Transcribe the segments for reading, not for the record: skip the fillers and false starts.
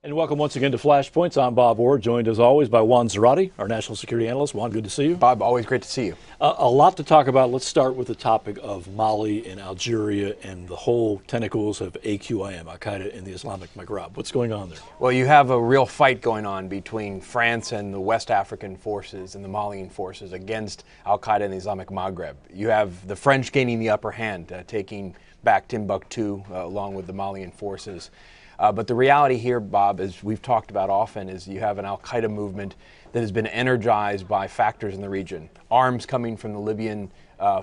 And welcome once again to Flashpoints. I'm Bob Orr, joined as always by Juan Zarate, our national security analyst. Juan, good to see you. Bob, always great to see you. A lot to talk about. Let's start with the topic of Mali and Algeria and the whole tentacles of AQIM, Al-Qaeda in the Islamic Maghreb. What's going on there? Well, you have a real fight going on between France and the West African forces and the Malian forces against Al-Qaeda in the Islamic Maghreb. You have the French gaining the upper hand, taking back Timbuktu along with the Malian forces. But the reality here, Bob, as we've talked about often, is you have an al-Qaeda movement that has been energized by factors in the region. Arms coming from the Libyan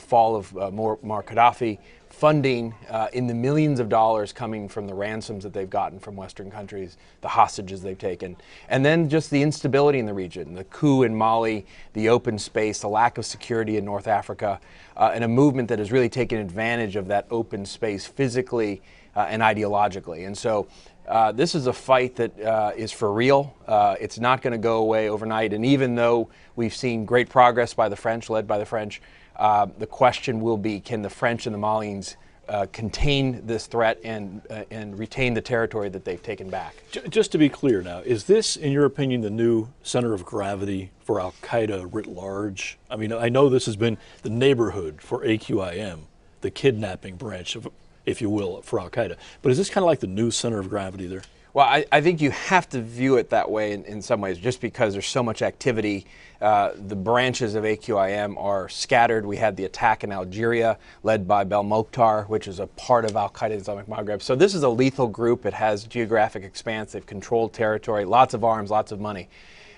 fall of Muammar Gaddafi, funding in the millions of dollars coming from the ransoms that they've gotten from Western countries, the hostages they've taken, and then just the instability in the region, the coup in Mali, the open space, the lack of security in North Africa, and a movement that has really taken advantage of that open space physically and ideologically. And so this is a fight that is for real. It's not going to go away overnight. And even though we've seen great progress by the French, led by the French, the question will be, can the French and the Malians contain this threat and retain the territory that they've taken back? Just to be clear now, is this, in your opinion, the new center of gravity for Al-Qaeda writ large? I mean, I know this has been the neighborhood for AQIM, the kidnapping branch of, if you will, for Al-Qaeda. But is this kind of like the new center of gravity there? Well, I think you have to view it that way in some ways, just because there's so much activity. The branches of AQIM are scattered. We had the attack in Algeria, led by Belmokhtar, which is a part of Al-Qaeda Islamic Maghreb. So this is a lethal group. It has geographic expanse. They've controlled territory, lots of arms, lots of money.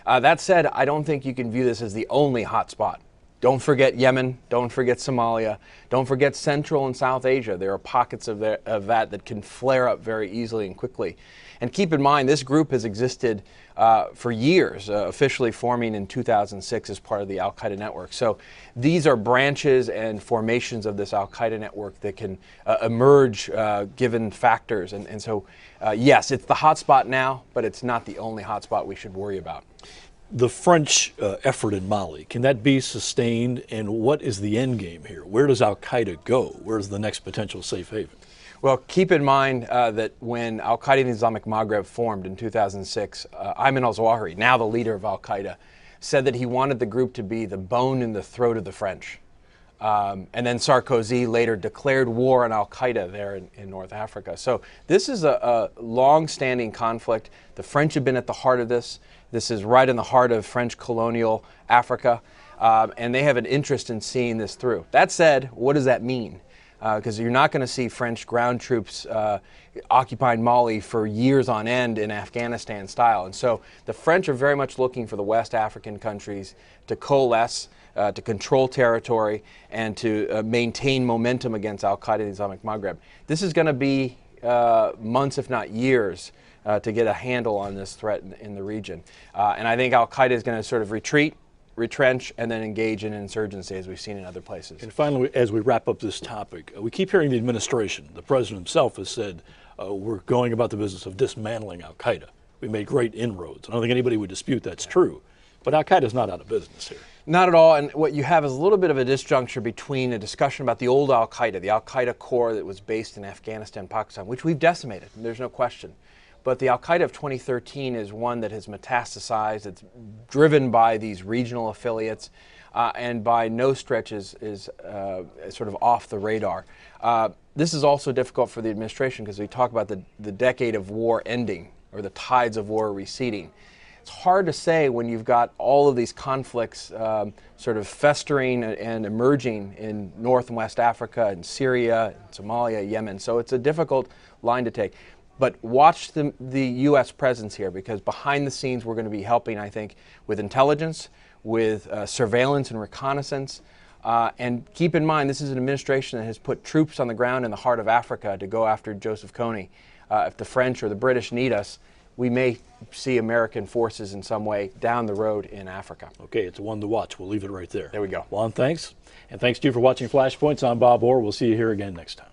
That said, I don't think you can view this as the only hotspot. Don't forget Yemen, don't forget Somalia, don't forget Central and South Asia. There are pockets of that can flare up very easily and quickly. And keep in mind, this group has existed for years, officially forming in 2006 as part of the Al-Qaeda network. So these are branches and formations of this Al-Qaeda network that can emerge given factors. And so, yes, it's the hotspot now, but it's not the only hotspot we should worry about. The French effort in Mali, can that be sustained, and what is the end game here? Where does Al-Qaeda go? Where's the next potential safe haven? Well, keep in mind that when Al-Qaeda in the Islamic Maghreb formed in 2006, Ayman al-Zawahiri, now the leader of Al-Qaeda, said that he wanted the group to be the bone in the throat of the French. And then Sarkozy later declared war on Al-Qaeda there in North Africa. So this is a long-standing conflict. The French have been at the heart of this. This is right in the heart of French colonial Africa, and they have an interest in seeing this through. That said, what does that mean? Because you're not going to see French ground troops occupying Mali for years on end in Afghanistan style. And so the French are very much looking for the West African countries to coalesce, to control territory, and to maintain momentum against Al-Qaeda in the Islamic Maghreb. This is going to be months, if not years, to get a handle on this threat in the region. And I think Al-Qaeda is going to sort of retreat, retrench, and then engage in insurgency as we've seen in other places. And finally, as we wrap up this topic, we keep hearing the administration, the president himself has said, we're going about the business of dismantling Al-Qaeda. We made great inroads. I don't think anybody would dispute that's true. But Al-Qaeda is not out of business here. Not at all. And what you have is a little bit of a disjuncture between a discussion about the old Al-Qaeda, the Al-Qaeda core that was based in Afghanistan, Pakistan, which we've decimated, there's no question. But the Al-Qaeda of 2013 is one that has metastasized. It's driven by these regional affiliates and by no stretch is sort of off the radar. This is also difficult for the administration because we talk about the decade of war ending or the tides of war receding. It's hard to say when you've got all of these conflicts sort of festering and emerging in North and West Africa, and Syria, and Somalia, Yemen. So it's a difficult line to take. But watch the U.S. presence here, because behind the scenes we're going to be helping, I think, with intelligence, with surveillance and reconnaissance. And keep in mind, this is an administration that has put troops on the ground in the heart of Africa to go after Joseph Kony. If the French or the British need us, we may see American forces in some way down the road in Africa. Okay, it's one to watch. We'll leave it right there. There we go. Juan, thanks. And thanks to you for watching Flashpoints. I'm Bob Orr. We'll see you here again next time.